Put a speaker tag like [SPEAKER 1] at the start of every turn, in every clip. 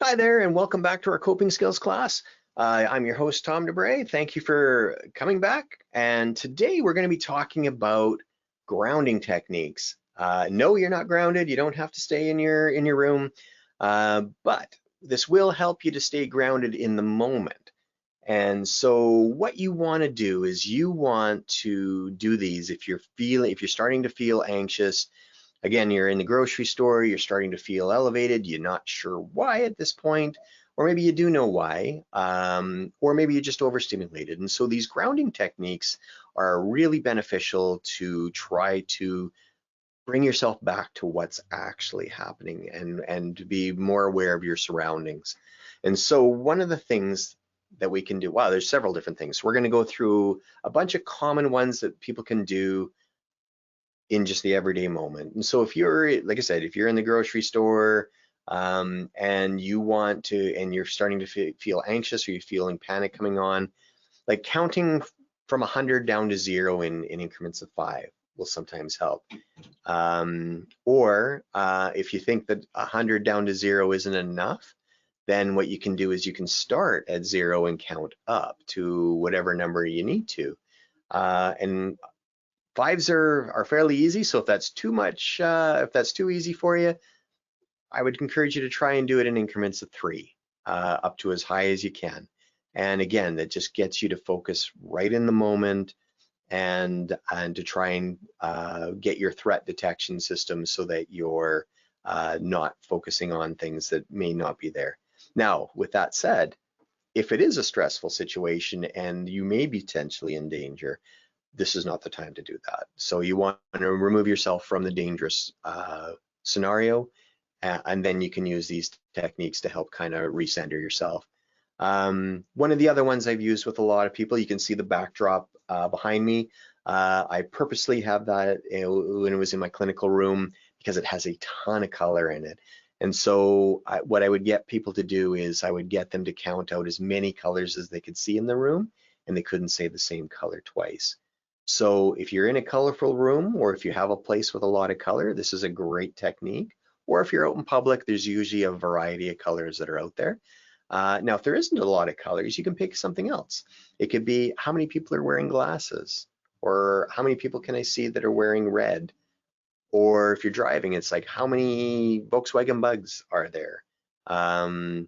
[SPEAKER 1] Hi there, and welcome back to our coping skills class. I'm your host, Tom DeBray. Thank you for coming back. And today we're going to be talking about grounding techniques. No, you're not grounded. You don't have to stay in your room, but this will help you to stay grounded in the moment. And so what you want to do is you want to do these if you're starting to feel anxious. Again, you're in the grocery store, you're starting to feel elevated, you're not sure why at this point, or maybe you do know why, or maybe you're just overstimulated. And so these grounding techniques are really beneficial to try to bring yourself back to what's actually happening and to be more aware of your surroundings. And so one of the things that we can do, wow, there's several different things. We're going to go through a bunch of common ones that people can do in just the everyday moment. And so if you're, like I said, if you're in the grocery store and you want to, and you're starting to feel anxious or you're feeling panic coming on, like counting from 100 down to 0 in increments of 5 will sometimes help. Or if you think that 100 down to 0 isn't enough, then what you can do is you can start at 0 and count up to whatever number you need to. And fives are fairly easy, so if that's too much, if that's too easy for you, I would encourage you to try and do it in increments of 3, up to as high as you can. And again, that just gets you to focus right in the moment and to try and get your threat detection system so that you're not focusing on things that may not be there. Now, with that said, if it is a stressful situation and you may be potentially in danger, this is not the time to do that. So you want to remove yourself from the dangerous scenario, and then you can use these techniques to help kind of recenter yourself. One of the other ones I've used with a lot of people, you can see the backdrop behind me. I purposely have that when it was in my clinical room because it has a ton of color in it. And so what I would get people to do is I would get them to count out as many colors as they could see in the room, and they couldn't say the same color twice. So if you're in a colorful room or if you have a place with a lot of color, this is a great technique. Or if you're out in public, there's usually a variety of colors that are out there. Now, if there isn't a lot of colors, you can pick something else. It could be how many people are wearing glasses, or how many people can I see that are wearing red? Or if you're driving, it's like how many Volkswagen Bugs are there? And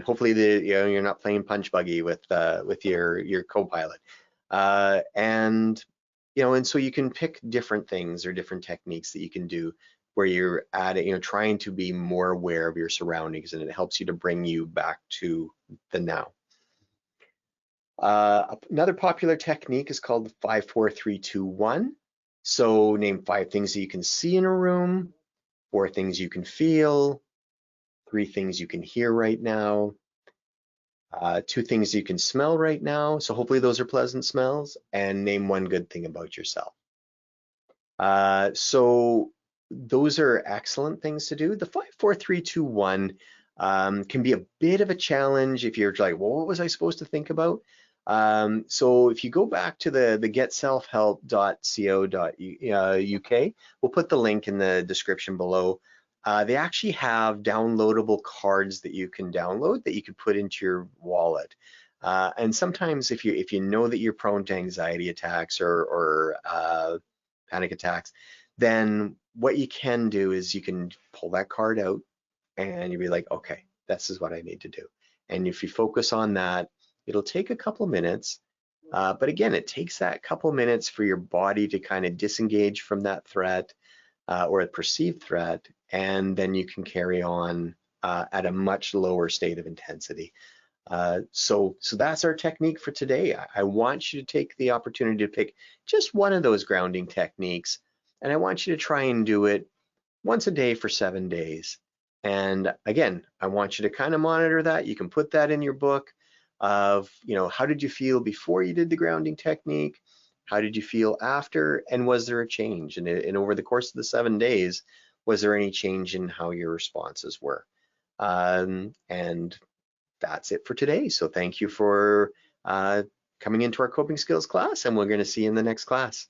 [SPEAKER 1] hopefully you're not playing punch buggy with your co-pilot. And so you can pick different things or different techniques that you can do where you're at it, trying to be more aware of your surroundings, and it helps you to bring you back to the now. Another popular technique is called the 5, 4, 3, 2, 1. So name 5 things that you can see in a room, 4 things you can feel, 3 things you can hear right now, 2 things you can smell right now. So hopefully those are pleasant smells, and name 1 good thing about yourself. So those are excellent things to do. The 5, 4, 3, 2, 1 can be a bit of a challenge if you're like, well, what was I supposed to think about? So if you go back to the getselfhelp.co.uk, we'll put the link in the description below. They actually have downloadable cards that you can download that you can put into your wallet. And sometimes if you know that you're prone to anxiety attacks or panic attacks, then what you can do is you can pull that card out and you'll be like, okay, this is what I need to do. And if you focus on that, it'll take a couple of minutes. But again, it takes that couple minutes for your body to kind of disengage from that threat or a perceived threat, and then you can carry on at a much lower state of intensity. So that's our technique for today. I want you to take the opportunity to pick just one of those grounding techniques, and I want you to try and do it once a day for 7 days. And again, I want you to kind of monitor that. You can put that in your book of, how did you feel before you did the grounding technique? How did you feel after? And was there a change? And over the course of the 7 days, was there any change in how your responses were? And that's it for today. So thank you for coming into our coping skills class, and we're going to see you in the next class.